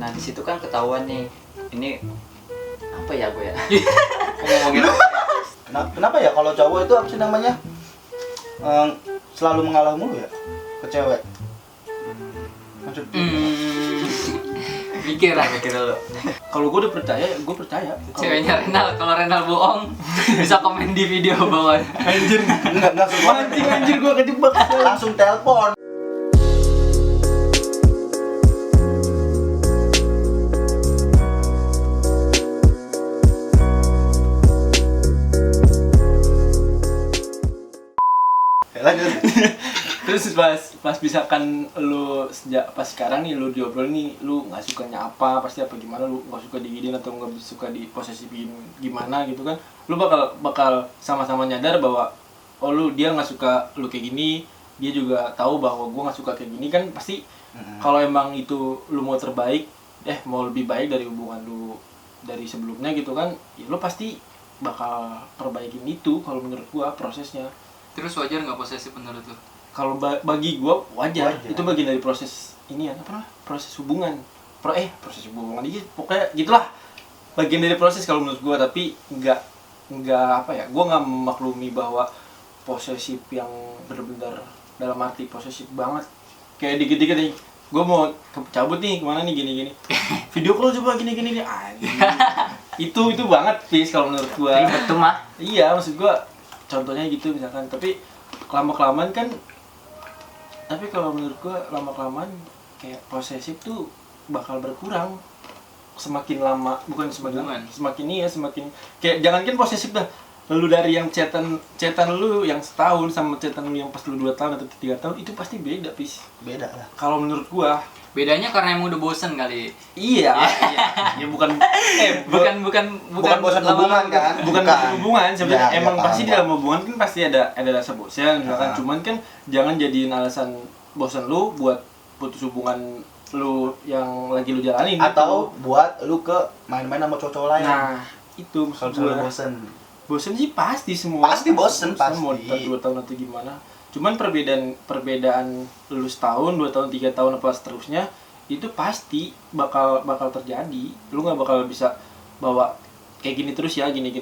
Nah di situ kan ketahuan nih, ini apa ya gue ya? Ngomongin Kenapa ya kalau cowok itu apa sih namanya? Selalu mengalah mulu ya ke cewek. Maksudnya mikir dulu. kalau gue udah percaya, gue percaya. Ceweknya Renal, kalau Renal bohong bisa komen di video bawah. Anjir, enggak semua. Anjir gue kejebak. Langsung telepon. Lanjut. Terus pas misalkan lu sejak pas sekarang nih lu diobrol nih, lu nggak sukanya apa, pasti apa gimana, lu nggak suka diginiin atau nggak suka di posesifin gimana gitu kan, lu bakal sama-sama nyadar bahwa oh dia nggak suka lu kayak gini, dia juga tahu bahwa gua nggak suka kayak gini kan, pasti kalau emang itu lu mau terbaik, mau lebih baik dari hubungan lu dari sebelumnya gitu kan, ya lu pasti bakal perbaikin itu kalau menurut gua prosesnya. Terus wajar nggak posesif menurut lu? Kalau bagi gua wajar. Itu bagian dari proses ini ya, apa? Proses hubungan. Proses hubungan aja pokoknya gitulah. Bagian dari proses kalau menurut gua, tapi enggak apa ya? Gua enggak memaklumi bahwa posesif yang benar-benar dalam arti posesif banget. Kayak dikit-dikit nih, gua mau cabut nih kemana nih gini-gini. Video call coba gini-gini nih. Itu banget sih kalau menurut gua. Ribet tuh mah. Iya, maksud gua contohnya gitu misalkan, tapi lama-kelamaan kan, tapi kalau menurut gua lama-kelamaan kayak posesif tuh bakal berkurang semakin lama, bukan semakin lama, semakin kayak jangankan posesif dah, lu dari yang chatan lu yang setahun sama chatan lu yang pas lu 2 tahun atau 3 tahun itu pasti beda beda lah kalau menurut gua. Bedanya karena emang udah bosen kali. Iya. Ya bukan bosan hubungan kan? Bukan hubungan sebenarnya, emang pasti paham. dalam hubungan kan pasti ada rasa bosan misalkan, cuman kan jangan jadiin alasan bosan lu buat putus hubungan lu yang lagi lu jalanin atau gitu. buat lu ke main-main sama cowok lain. Nah, itu maksud kalau gua. bosan. Bosan sih pasti semua. Pasti bosan, pasti. Mau 2 tahun atau gimana. Cuman perbedaan lu setahun, 2 tahun, 3 tahun apa seterusnya itu pasti bakal terjadi. Lu nggak bakal bisa bawa kayak gini terus ya, gini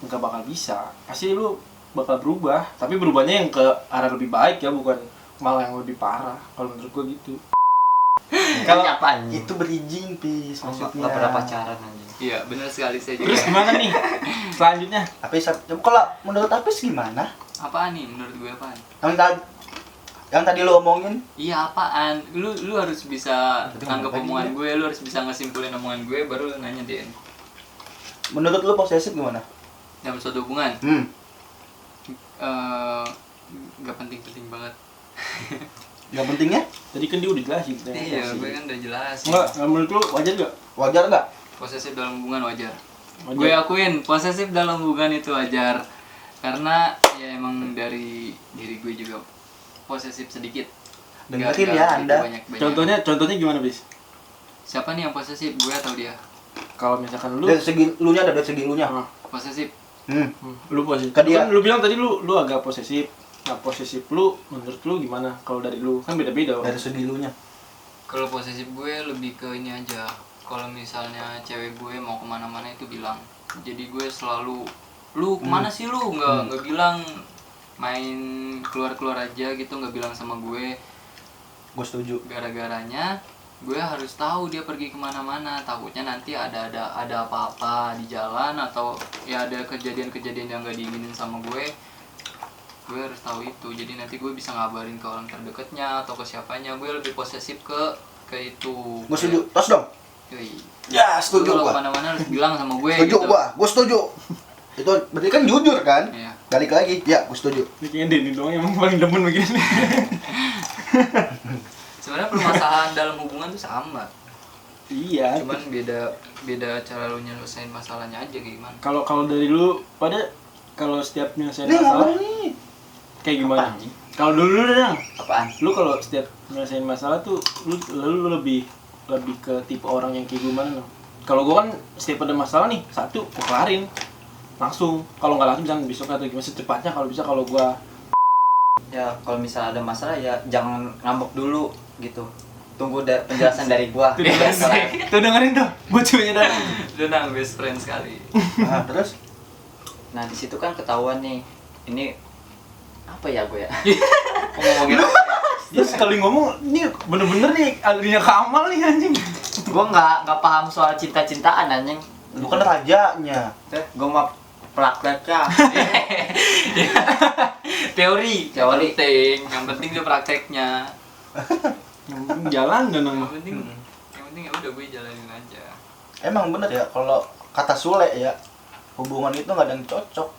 nggak bakal bisa. Pasti lu bakal berubah, tapi berubahnya yang ke arah lebih baik ya, bukan malah yang lebih parah. Kalau menurut gua gitu. Kalau apaan? Itu berijing pis maksudnya. Nggak pernah pacaran aja. Iya, benar sekali saya juga. Terus gimana nih selanjutnya? Tapi kalau menurut Apis gimana? Apaan nih menurut gue apaan? Yang tadi lu omongin? Iya apaan? Lu harus bisa anggap omongan gue, lu harus bisa ngesimpulin omongan gue baru lu nanya dia. Menurut lu posesif gimana? Dalam suatu hubungan? Gak penting banget. Gak penting ya? Tadi kan dia udah jelasin. Iya, gue kan udah jelas. Enggak, menurut lu wajar gak? Wajar nggak? Posesif dalam hubungan wajar. Gue akuin posesif dalam hubungan itu wajar. Karena ya emang dari diri gue juga posesif sedikit. Dengerin ya Anda. Contohnya gimana, Bis? Siapa nih yang posesif? Gue atau dia? Kalau misalkan lu Dari segi lunya ada dari segi lunya. Posesif. Lu posesif. Kan dia- Kan lu bilang tadi lu agak posesif. Nah, posesif lu menurut lu gimana? Kalau dari lu kan beda-beda. Dari segi lunya. Kalau posesif gue lebih ke ini aja. Kalau misalnya cewek gue mau kemana-mana itu bilang. Jadi gue selalu, lu kemana sih lu? Nggak bilang, main keluar aja gitu, nggak bilang sama gue. Gue setuju. Gara-garanya gue harus tahu dia pergi kemana-mana. Takutnya nanti ada apa-apa di jalan atau ya ada kejadian-kejadian yang nggak diinginin sama gue. Gue harus tahu itu. Jadi nanti gue bisa ngabarin ke orang terdekatnya atau ke siapanya. Gue lebih posesif ke itu. Gue setuju. Tos dong. Yoi. Ya, setuju Kalau gua. kemana-mana harus bilang sama gue. Setuju gitu. gue setuju. Itu berarti kan jujur kan? Iya. Balik lagi, ya gue setuju. Ini kayaknya Denny doang yang paling demen begini. Sebenarnya permasalahan dalam hubungan tuh sama. Iya. Cuman beda cara lu nyelesain masalahnya aja kayak gimana. Kalau dari lu pada kalau setiap nyelesain Nih masalah ngomong nih. kayak gimana? Apaan, Ji? Kalau dulu dong. Apaan? Lu kalau setiap nyelesain masalah tuh lu lebih ke tipe orang yang kayak gimana dong? Kalau gua kan setiap ada masalah nih, satu gua kelarin langsung. Kalau nggak langsung misalnya besok atau gimana secepatnya, kalau bisa kalau gua Ya kalau misalnya ada masalah ya jangan ngambek dulu gitu. Tunggu penjelasan dari gua. Tuh dengerin tuh, buat ceweknya dah. Denang best friend sekali. Nah, terus Nah di situ kan ketahuan nih, ini apa ya gue ya? Ngomongin Dia sekali ngomong, ini bener-bener nih alirnya Kamal nih anjing. Gue nggak paham soal cinta-cintaan anjing. lu kan rajanya. Gue mah prakteknya. teori penting, yang penting dia prakteknya. Yang penting jalan dan Yang penting ya udah gue jalanin aja. Emang bener ya kalau kata Sule ya, hubungan itu nggak ada yang cocok.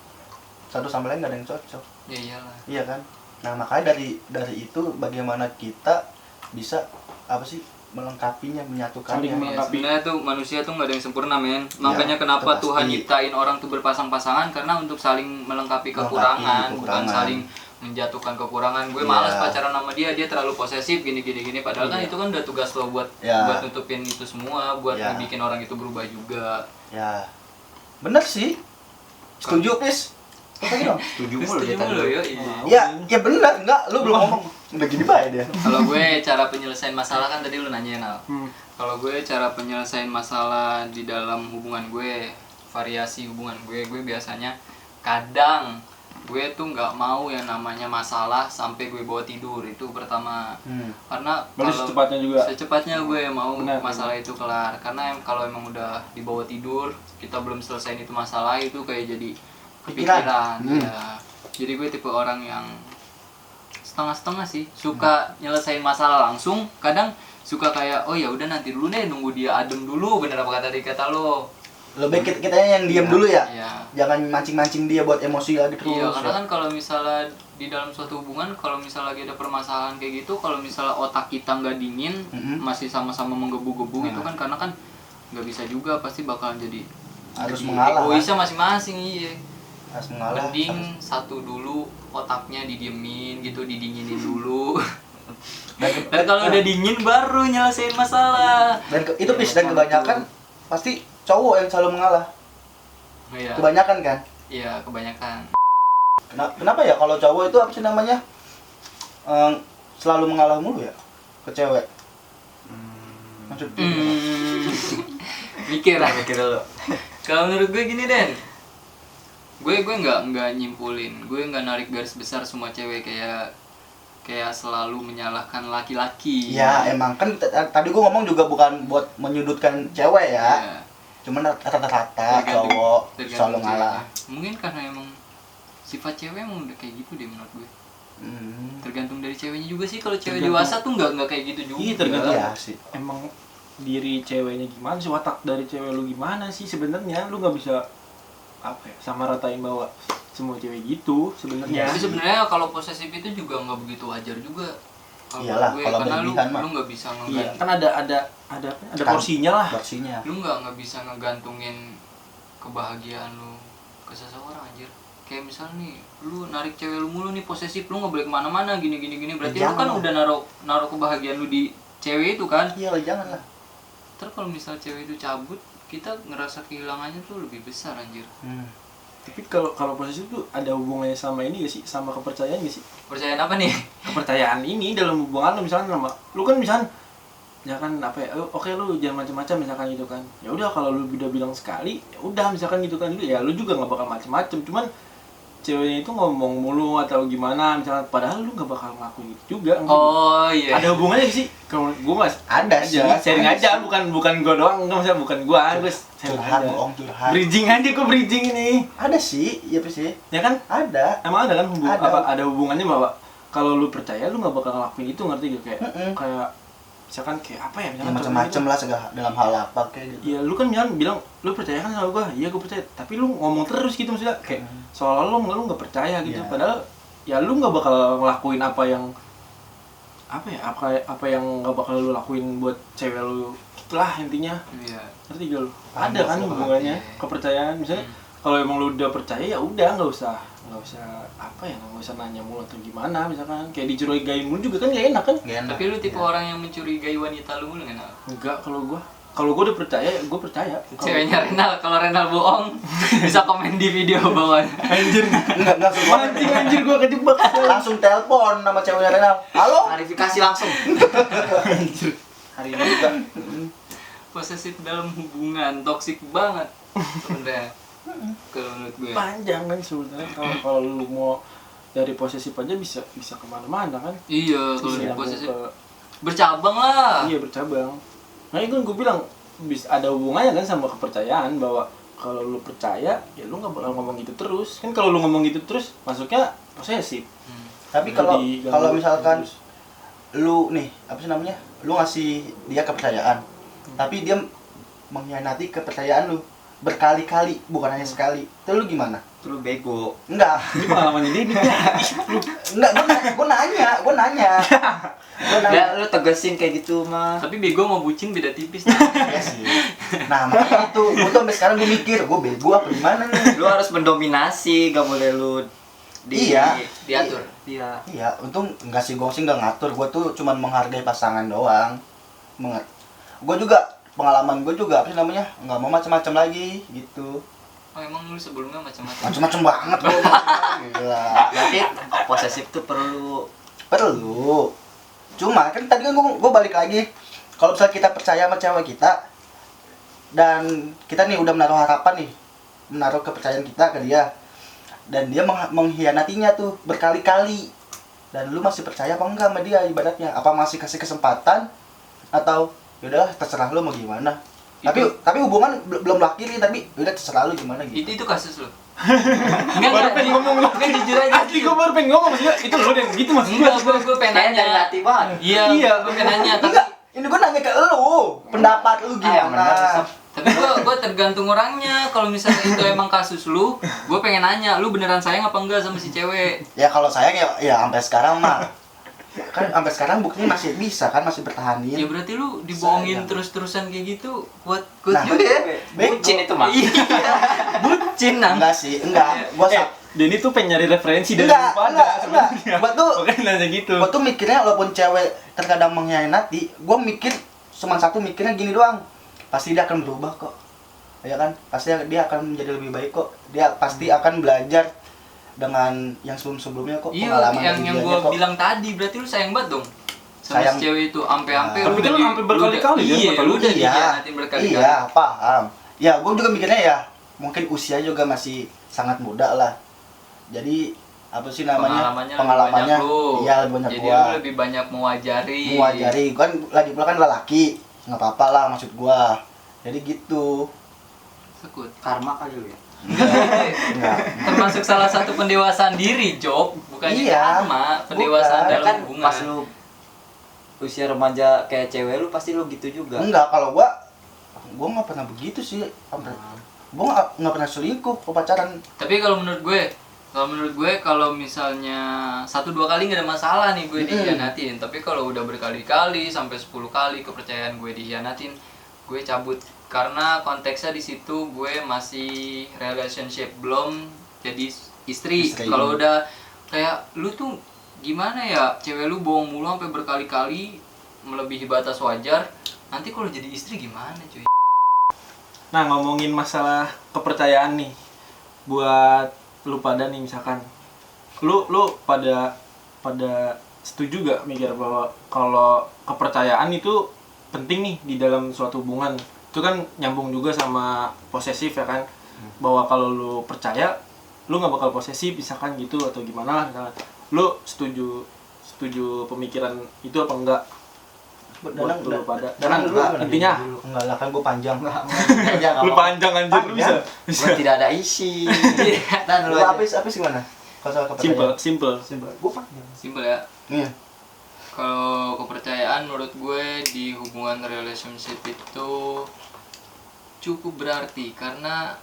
Satu sama lain nggak ada yang cocok. Ya iyalah. Iya kan? Nah, makanya dari itu bagaimana kita bisa apa sih melengkapinya, menyatukannya. Saling Ya, sebenarnya tuh manusia tuh nggak ada yang sempurna, men. Makanya itu kenapa pasti. Tuhan nyiptain orang tuh berpasang-pasangan, karena untuk saling melengkapi kekurangan, bukan saling menjatuhkan kekurangan. Gue malas Iya. pacaran sama dia terlalu posesif gini. Padahal kan Iya. itu kan udah tugas lo buat Iya. buat nutupin itu semua, buat Iya. bikin orang itu berubah juga. Ya. Bener sih. Setuju, Pis? Apa dong? Setuju mulu ya. Ya bener, enggak, lu belum ngomong. Udah gini baik dia. Kalau gue cara penyelesaian masalah kan tadi lu nanyain Al. Hmm. Kalau gue cara penyelesaian masalah di dalam hubungan gue, variasi hubungan gue biasanya kadang gue tuh nggak mau yang namanya masalah sampai gue bawa tidur, itu pertama. Karena Berarti secepatnya juga. secepatnya gue mau Benar, masalah itu kelar. Karena kalau emang udah dibawa tidur, kita belum selesai itu masalah, itu kayak jadi kepikiran. Ya. Jadi gue tipe orang yang setengah-setengah sih, suka nyelesain masalah langsung, kadang suka kayak oh ya udah nanti dulu deh, nunggu dia adem dulu, bener apa kata lo. Lebih kitanya yang diam dulu ya. Iya. Jangan mancing-mancing dia buat emosi lagi terus. Iya, karena ya. kan kalau misalnya di dalam suatu hubungan, kalau misalnya lagi ada permasalahan kayak gitu, kalau misalnya otak kita nggak dingin, masih sama-sama menggebu-gebu gitu kan, karena kan nggak bisa juga, pasti bakalan jadi Harus mengalah. egoisnya masing-masing. Iya. Harus mengalah. Mending satu dulu otaknya didiemin gitu, didinginin dulu. Dan kalau udah dingin baru nyelesain masalah. Itu Pis, dan kebanyakan pasti cowok yang selalu mengalah. Iya. Kebanyakan kan? Iya, kebanyakan. Kenapa ya kalau cowok itu apa sih namanya? Selalu mengalah mulu ya ke cewek. Maksudnya Mikir dulu. Kalau menurut gue gini, Den. Gue nggak nyimpulin, gue nggak narik garis besar semua cewek kayak selalu menyalahkan laki-laki. ya emang kan tadi gua ngomong juga bukan buat menyudutkan cewek ya. Iya. Cuman rata-rata cowok selalu ngalah. cewek. Mungkin karena emang sifat cewek emang udah kayak gitu deh menurut gue. Tergantung dari ceweknya juga sih. Kalau cewek dewasa tuh nggak kayak gitu juga. Iya, tergantung. Iya sih. Emang diri ceweknya gimana sih, watak dari cewek lu gimana sih sebenarnya. Lu nggak bisa apa ya, sama ratain bahwa semua cewek gitu sebenarnya. Tapi sebenarnya kalau posesif itu juga nggak begitu wajar juga. Kalau Iyalah, gue, kalau karena berlebihan mah. lu nggak bisa Iya, kan ada porsinya lah. Porsinya. lu nggak bisa ngegantungin kebahagiaan lu ke seseorang, anjir. Kayak misal nih, lu narik cewek lu mulu nih, posesif, lu nggak boleh kemana-mana gini berarti lu kan jangan. udah naruh kebahagiaan lu di cewek itu kan. Iya lah, jangan lah. Terus kalau misal cewek itu cabut, kita ngerasa kehilangannya tuh lebih besar, anjir. Tapi kalau proses itu ada hubungannya sama ini gak sih, sama kepercayaan gak sih? Percayaan apa nih? Kepercayaan ini dalam hubungan lo, misalnya sama lu kan misalnya ya kan apa ya, oke lu jangan macam-macam misalkan gitu kan. Ya udah kalau lu udah bilang sekali, ya udah misalkan gitu kan, ya lu juga nggak bakal macam-macam. Cuman ceweknya itu ngomong mulu atau gimana misalnya, padahal lu nggak bakal ngelakuin itu juga. Oh iya. Ada hubungannya gak sih? Kalau gue mas Ada sih. sharing ada aja, sih. bukan gue doang, enggak maksudnya bukan gue sharing Curhat, aja. bohong, curhat. Bridging aja, gue bridging ini. Ada sih, iya sih. Ya kan? Ada. Emang ada kan Ada. ada hubungannya bahwa kalau lu percaya lu nggak bakal ngelakuin itu, ngerti gak? Kayak misalkan kayak apa ya, Ya, misalkan macam-macam lah segala dalam hal apa kayak gitu. ya lu kan bilang lu percaya kan sama gua, iya gua percaya, tapi lu ngomong terus gitu maksudnya kayak seolah lu nggak percaya gitu. Iya. Padahal ya lu nggak bakal ngelakuin apa yang apa yang nggak bakal lu lakuin buat cewek lu, itulah intinya. Iya. Ngerti gak lu? Paham, Ada kan paham. hubungannya, Iya. kepercayaan misalnya. Kalau emang lu udah percaya ya udah, nggak usah nggak usah nanya mulu atau gimana, misalkan kayak dicurigain mulu juga kan nggak enak kan. Gak enak. Tapi lu tipe orang yang mencurigai wanita lu mulu nggak? Enggak, kalau gua udah percaya, gua percaya. Ceweknya Renal, kalau Renal bohong bisa komen di video bawah. Anjir, Enggak semua. anjir gua kejebak. Langsung telepon nama ceweknya Renal. Halo? Klarifikasi langsung. hari ini juga. Posesif dalam hubungan, toksik banget sebenarnya. Kalau menurut gue. Panjang kan sebenarnya kalau lu mau dari posesif aja bisa kemana-mana kan. Iya, kalau Bisa di nyambung posesif ke- bercabang lah. Iya bercabang. Nah itu gue bilang bisa ada hubungannya kan sama kepercayaan, bahwa kalau lu percaya ya lu nggak bakal ngomong gitu terus kan. Kalau lu ngomong gitu terus masuknya posesif. Hmm. Tapi Jadi, kalau ganggu misalkan terus. lu nih, apa sih namanya? Lu ngasih dia kepercayaan. Tapi dia mengkhianati kepercayaan lu berkali-kali, bukan hanya sekali. Itu lu gimana? Lu bego. Enggak. Ini pengalamannya dia nih. Enggak, gue nanya. Gua nanya. Ya lu tegesin kayak gitu mah. Tapi bego mau bucin beda tipis. Iya sih. Nah, makanya itu, gue tuh sampai sekarang gue mikir, gue bego apa gimana nih? Lu harus mendominasi, gak boleh lu Iya. Diatur. Iya. Iya, untung enggak sih, gue sih enggak ngatur. Gue tuh cuman menghargai pasangan doang. Gue juga, pengalaman gue juga, apa sih namanya, nggak mau macam-macam lagi, gitu. Oh emang lu sebelumnya macam-macam. Macam-macam banget gue. Gila. Berarti posesif tuh perlu. Perlu. Cuma, kan tadi kan gue balik lagi. Kalau misalnya kita percaya sama cewek kita, dan kita nih udah menaruh harapan nih, menaruh kepercayaan kita ke dia, dan dia mengkhianatinya tuh berkali-kali, dan lu masih percaya apa enggak sama dia ibaratnya? Apa masih kasih kesempatan atau yaudah terserah lu mau gimana? Tapi hubungan belum berakhir nih, tapi udah terserah lu gimana gitu. Itu kasus lo. Baru pengen ngomong lu. Enggak jujur aja. Asli gue baru pengen ngomong maksudnya itu lo yang gitu maksudnya. Enggak, gue pengen Kayak nanya. dari hati banget. Iya, gue pengen nanya. Tapi Enggak, ini gue nanya ke lu, pendapat lu yang benar, gimana? Sob. tapi gue tergantung orangnya. Kalau misalnya itu emang kasus lu, gue pengen nanya, lu beneran sayang apa enggak sama si cewek? Ya kalau sayang ya sampai sekarang mah. Kan sampai sekarang buktinya masih bisa kan, masih bertahanin. Ya berarti lu dibohongin Sayang. terus-terusan kayak gitu, kuat Nah, juga ya. Bucin itu mah. Iya, bucin nang. Enggak sih, enggak. Gua Denny tuh pengen nyari referensi dari enggak, lu pada enggak. sebenarnya. Gua tuh Makanya nanya gitu. gua tuh mikirnya walaupun cewek terkadang mengkhianati, gua mikir cuma satu, mikirnya gini doang. Pasti dia akan berubah kok. Ya kan? Pasti dia akan menjadi lebih baik kok. Dia pasti akan belajar dengan yang sebelum-sebelumnya kok. Iya, pengalaman yang kegiatannya gue kok. bilang tadi, berarti lu sayang banget dong sama Sayang. si cewek itu, ampe-ampe Nah. lu Tapi kan udah lu sampai berkali-kali kan, iya, kata lu lu. udah Iya, dikhianatin berkali-kali. iya, paham. Ya, gue juga mikirnya ya, mungkin usia juga masih sangat muda lah. Jadi apa sih namanya? Pengalamannya lebih banyak lu. Iya, lebih banyak Jadi gua. lu lebih banyak mewajari. Mewajari, kan lagi pula kan lelaki, nggak apa-apa lah maksud gua. Jadi gitu. Sekut. Karma kali lu ya. Enggak. Termasuk salah satu pendewasaan diri, Job. Bukannya Iya, karma, pendewasaan bukan. dalam Kan hubungan. pas lu usia remaja kayak cewek lu pasti lu gitu juga. Enggak, kalau gua nggak pernah begitu sih. Gua nggak pernah selingkuh ke pacaran. Tapi kalau menurut gue kalau misalnya 1-2 kali nggak ada masalah nih gue dikhianatin. Tapi kalau udah berkali-kali sampai 10 kali kepercayaan gue dikhianatin, gue cabut. Karena konteksnya di situ gue masih relationship, belum jadi istri. Istri. Kalau udah kayak lu tuh gimana ya, cewek lu bohong mulu sampai berkali-kali melebihi batas wajar, nanti kalau jadi istri gimana cuy? Nah, ngomongin masalah kepercayaan nih, buat lu pada nih misalkan, lu pada setuju gak mikir bahwa kalau kepercayaan itu penting nih di dalam suatu hubungan? Itu kan nyambung juga sama posesif ya kan, bahwa kalau lu percaya, lu nggak bakal posesif misalkan gitu atau gimana lah misalkan. Lu setuju pemikiran itu apa enggak? Buat lu pada. Danang dulu gimana? Intinya Enggak lah, kan gua panjang. lu panjang anjir lu bisa. Gua tidak ada isi. Dan Lu lu aja. habis gimana? Kalau soal kepercayaan. Simple. Gua panjang. Simpel ya. Iya. Kalau kepercayaan menurut gue di hubungan relationship itu cukup berarti karena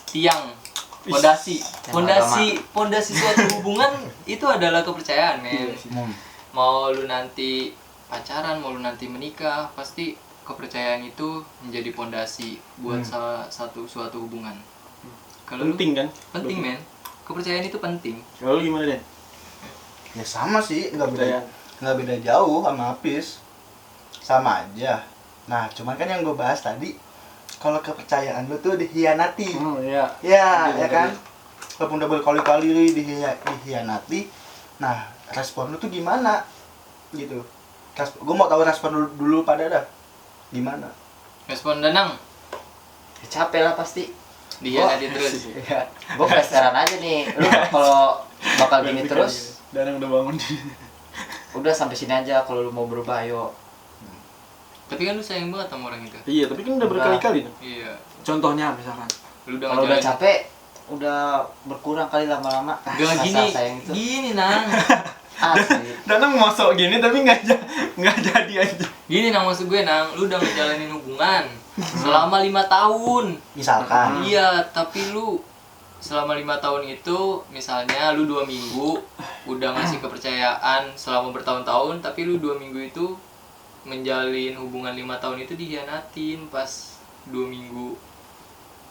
tiang, pondasi suatu hubungan itu adalah kepercayaan, men. Mau lu nanti pacaran, mau lu nanti menikah, pasti kepercayaan itu menjadi pondasi buat salah satu suatu hubungan. Kalau lu- Penting kan? penting, men. Kepercayaan itu penting. Kalau lu gimana deh? Ya sama sih, nggak beda Kepercayaan. nggak beda jauh sama Apis, sama aja. Nah cuman kan yang gue bahas tadi, kalau kepercayaan lu tuh dikhianati, Oh iya. ya Betul, ya kan, walaupun udah berkali-kali dikhianati, nah respon lu tuh gimana gitu? Gue mau tahu respon dulu pada dah. Gimana? Respon Danang Ya, capek lah pasti. dihianatin terus. Ya, gue penasaran aja nih, lu kalau bakal gini terus, Dan yang udah bangun udah sampai sini aja. Kalau lu mau berubah, ayo. Tapi kan lu sayang banget sama orang itu. Iya, tapi kan udah berkali-kali nih. Iya. Contohnya misalkan. Lu udah Kalau udah ngejalanin. capek, udah berkurang kali lama-lama. Gak Rasa gini, sayang itu. gini Nang. Asli. Danang masuk gini tapi nggak jadi aja. Gini Nang, maksud gue Nang, lu udah ngejalanin hubungan selama 5 tahun. Misalkan. Iya, tapi lu selama 5 tahun itu, misalnya lu 2 minggu udah ngasih kepercayaan selama bertahun-tahun, tapi lu 2 minggu itu menjalin hubungan 5 tahun itu dihianatin pas 2 minggu.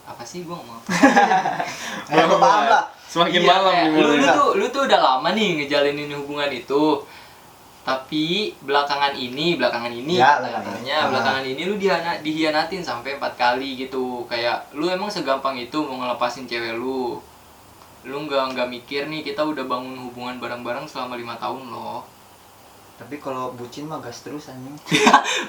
Apa sih, gua ngomong apa? Lo paham lah. Semakin Iya, malam kayak, nih mulai. lu tuh udah lama nih ngejalinin hubungan itu. Tapi belakangan ini Ya, katanya belakangan ini lu dihianatin sampai 4 kali gitu. Kayak lu emang segampang itu mau ngelepasin cewek lu. Lu nggak mikir nih, kita udah bangun hubungan bareng-bareng selama 5 tahun loh. Tapi kalau bucin mah gas terus anjing.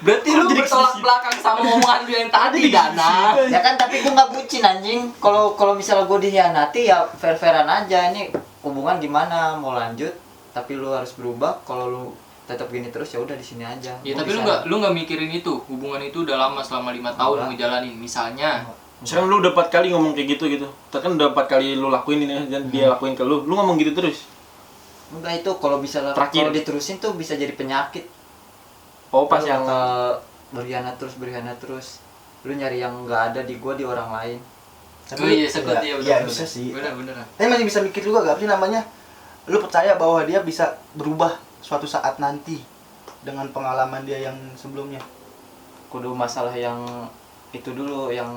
Berarti lu jadi bertolak kesisi? belakang sama omongan lu yang tadi, Dana. Ya kan, tapi gue nggak bucin anjing. Kalau misalnya gue dikhianati ya fair-fairan aja. Ini hubungan gimana mau lanjut, tapi lu harus berubah. Kalau lu tetap gini terus ya udah di sini aja. Ya Gua tapi bisa- lu nggak mikirin itu. Hubungan itu udah lama selama 5 tahun Enggak. ngejalanin. Misalnya Misalkan lu udah 4 kali ngomong kayak gitu. Kan udah 4 kali lu lakuin ini dan dia lakuin ke lu ngomong gitu terus. Enggak, itu kalau bisa Terakhir. kalau diterusin tuh bisa jadi penyakit. Oh, pas Lu yang bakal berkhianat terus. Lu nyari yang nggak ada di gua di orang lain. oh iya, sekut ya, Iya, bisa sih. Bener. Tapi masih bisa mikir juga gak sih namanya? Lu percaya bahwa dia bisa berubah suatu saat nanti dengan pengalaman dia yang sebelumnya. Kudu masalah yang itu dulu, yang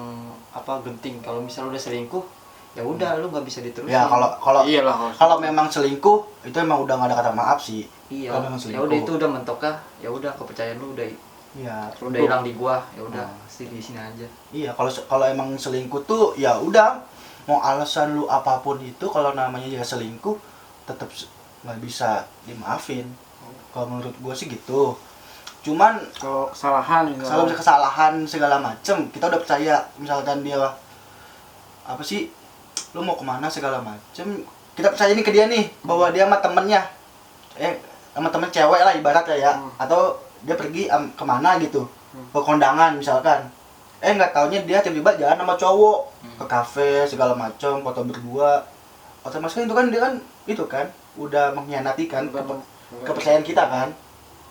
apa, genting. Kalau misalnya udah selingkuh, ya udah lu nggak bisa diterusin. Ya kalau iyalah. kalau memang selingkuh itu emang udah gak ada kata maaf sih. iya. Kalau memang Ya selingkuh. udah, itu udah mentok kah? Ya udah, kepercayaan lu udah Iya. hilang di gua. Ya udah, Hmm. pasti di sini aja. Iya, kalau emang selingkuh tuh ya udah, mau alasan lu apapun itu, kalau namanya dia selingkuh tetap nggak bisa dimaafin. Kalau menurut gua sih gitu. Cuman Kalau kesalahan kalau misalnya kesalahan segala macem, kita udah percaya, misalkan dia apa sih, lu mau kemana segala macem, kita percaya nih ke dia nih bahwa dia sama temennya, sama temen cewek lah ibaratnya ya, atau dia pergi kemana gitu, ke kondangan misalkan, nggak taunya dia tiba-tiba jalan sama cowok ke kafe segala macem, foto berdua, otomatis kan itu kan dia kan itu kan udah mengkhianati kan kepercayaan kita kan.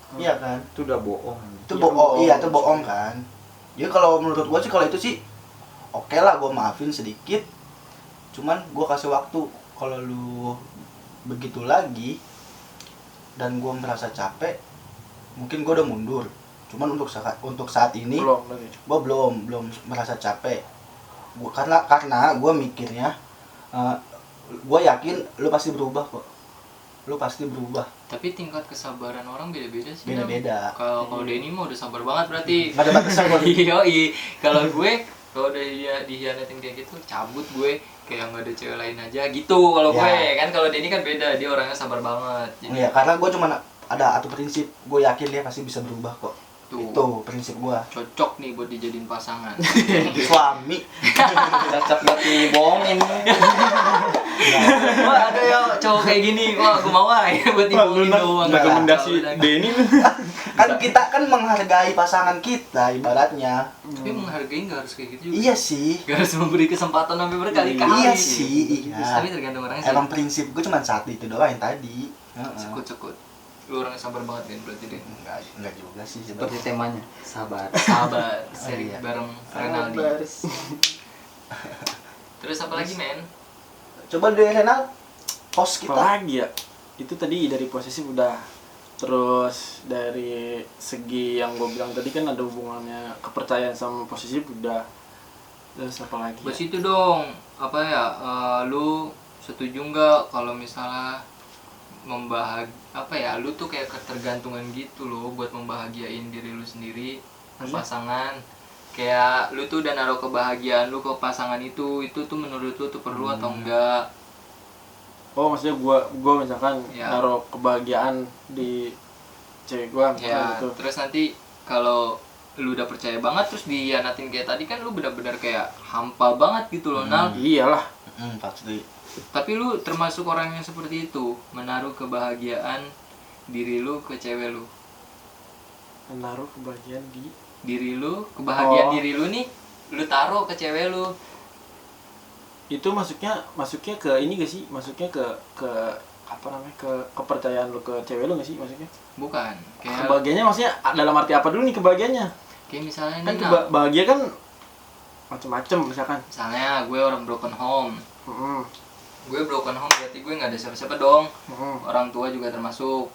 Iya kan, Itu udah bohong. itu bohong, iya itu bohong kan. Jadi kalau menurut gua sih, kalau itu sih oke lah, gua maafin sedikit, cuman gua kasih waktu. Kalau lu begitu lagi dan gua merasa capek, mungkin gua udah mundur. Cuman untuk saat ini belum lagi. gua belum merasa capek. Karena gua mikirnya, gua yakin lu pasti berubah kok. Lu pasti berubah. Tapi tingkat kesabaran orang beda-beda sih. Nam. Beda-beda. Kalau Denny mah udah sabar banget berarti. Gak ada batasan gua. Iya. Kalau gue kalau udah dihianatin kayak gitu, cabut gue, kayak nggak ada cewek lain aja gitu. Kalau Ya. gue kan, kalau Denny kan beda, dia orangnya sabar banget. Jadi Iya, karena gua cuma ada satu prinsip, gue yakin dia pasti bisa berubah kok. tuh, Itu prinsip gua. cocok nih buat dijadiin pasangan. Suami. Cocok buat dibohongin. Wah, ada ya cowok kayak gini, wah gue mau ya buat dibohongin doang. Rekomendasi Tahu, Denny. Kan kita kan menghargai pasangan kita ibaratnya. Tapi menghargai nggak harus kayak gitu juga. Iya sih. Gak harus memberi kesempatan sampai berkali-kali. Iya sih, iya. Tapi tergantung orang sih. Emang prinsip gue cuma satu itu doang yang tadi. Sekut. Lu orangnya sabar banget kan berarti deh. Enggak juga sih Seperti sebenarnya. temanya, sabar. Sabar, seri Iya. bareng Renaldi. Terus apa lagi men? Coba deh Renal, host kita. Apalagi ya? Itu tadi dari posesif udah. Terus dari segi yang gue bilang tadi kan ada hubungannya kepercayaan sama posesif udah. Terus apa lagi? Bos itu dong, apa ya? Lu setuju nggak kalau misalnya apa ya? Lu tuh kayak ketergantungan gitu loh buat membahagiain diri lu sendiri, ke pasangan. Kayak lu tuh udah naruh kebahagiaan lu ke pasangan itu tuh menurut lu tuh perlu atau enggak? Oh, maksudnya gua misalkan Ya. naruh kebahagiaan di cewek gua Ya, gitu. terus nanti kalau lu udah percaya banget terus dihianatin kayak tadi kan lu benar-benar kayak hampa banget gitu loh Nal. Iyalah. Pasti. Tapi lu termasuk orang yang seperti itu, menaruh kebahagiaan diri lu ke cewek lu. Menaruh kebahagiaan di Diri lu, kebahagiaan Oh. diri lu nih lu taruh ke cewek lu. itu masuknya ke ini gak sih? Masuknya ke apa namanya? Ke kepercayaan lu ke cewek lu gak sih maksudnya? Bukan. Kayak Kebahagiaannya maksudnya dalam arti apa dulu nih kebahagiaannya? kayak misalnya Kan nih Nal, bahagia kan macem-macem misalkan. misalnya gue orang broken home. Heeh. Gue broken home berarti gue nggak ada siapa-siapa dong. Heeh. Orang tua juga termasuk.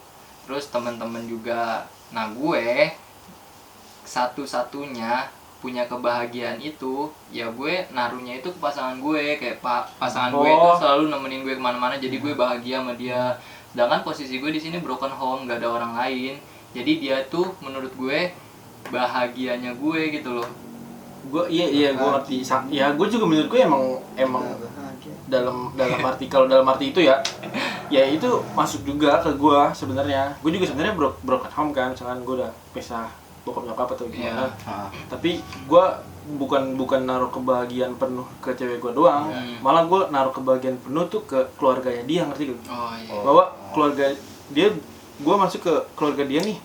Terus teman-teman juga. Nah, gue satu-satunya punya kebahagiaan itu ya gue naruhnya itu ke pasangan gue kayak pasangan gue itu Oh. selalu nemenin gue kemana-mana jadi gue bahagia sama dia. Sedangkan posisi gue di sini broken home, nggak ada orang lain. Jadi dia tuh menurut gue bahagianya gue gitu loh. Gue ngerti. Ya gue juga menurut gue emang dalam dalam arti itu ya itu masuk juga ke gue sebenarnya. Gue juga sebenarnya broken home kan, misalkan gue udah pisah bokap nyokap atau gimana. Nah, Tapi gue bukan naruh kebahagiaan penuh ke cewek gue doang, malah gue naruh kebahagiaan penuh tuh ke keluarganya dia, ngerti gak? Oh iya. Bahwa keluarga dia, gue masuk ke keluarga dia nih,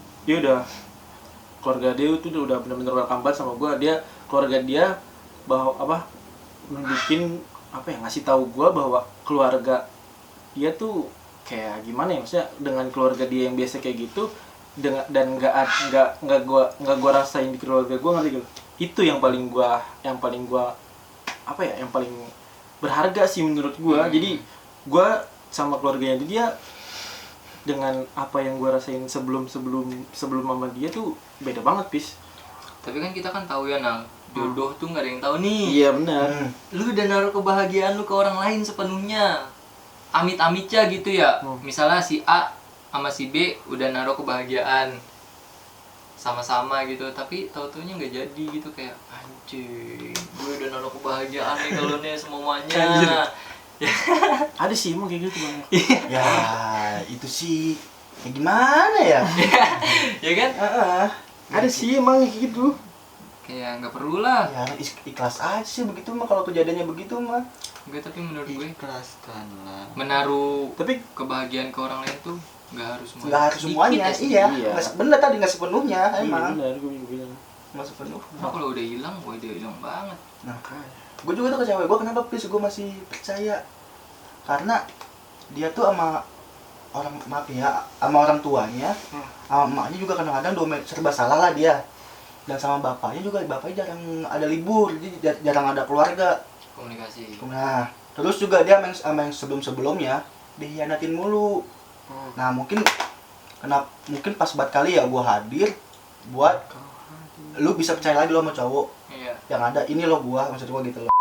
keluarga dia itu udah benar-benar welcome banget sama gue. Keluarga dia bahwa nunjukin ngasih tahu gue bahwa keluarga dia tuh kayak gimana ya, maksudnya dengan keluarga dia yang biasa kayak gitu dan nggak gua rasain di keluarga gue, ngerti gitu. Itu yang paling berharga sih menurut gue. Jadi gue sama keluarganya dia dengan apa yang gue rasain sebelum sama dia tuh beda banget, Pis. Tapi kan kita kan tahu ya Nal, jodoh tuh nggak ada yang tahu nih. Iya benar. Lu udah naruh kebahagiaan lu ke orang lain sepenuhnya. Amit-amitnya gitu ya. Misalnya si A sama si B udah naruh kebahagiaan sama-sama gitu, tapi tahu-taunya nggak jadi gitu, kayak anjing, gue udah naruh kebahagiaan nih kalau nih semuanya. Ada sih emang kayak gitu banget. ya itu sih ya gimana ya? Ya kan? Ada sih emang kayak gitu. Kayak nggak perlu lah. Ya ikhlas aja sih begitu mah, kalau kejadiannya begitu mah. Gue tapi menurut gue Ikhlaskanlah. menaruh Tapi kebahagiaan ke orang lain tuh nggak harus Semuanya, Dikit iya. Iya. Bener tadi nggak sepenuhnya emang. benar gue bilang. Nggak sepenuh. Nah, kalau udah hilang, gue udah hilang banget. Nah, gue juga tuh ke cewek gue, kenapa Pis gue masih percaya? Karena dia tuh sama orang tuanya, sama emaknya juga kadang-kadang serba salah lah dia. Dan sama bapaknya jarang ada libur, jadi jarang ada keluarga. Komunikasi. Nah, terus juga dia sama yang sebelum-sebelumnya dihianatin mulu. Nah, mungkin pas banget kali ya gue hadir buat lu bisa percaya lagi lo sama cowok. Iya. Yang ada ini lo gua, maksud gua gitu loh.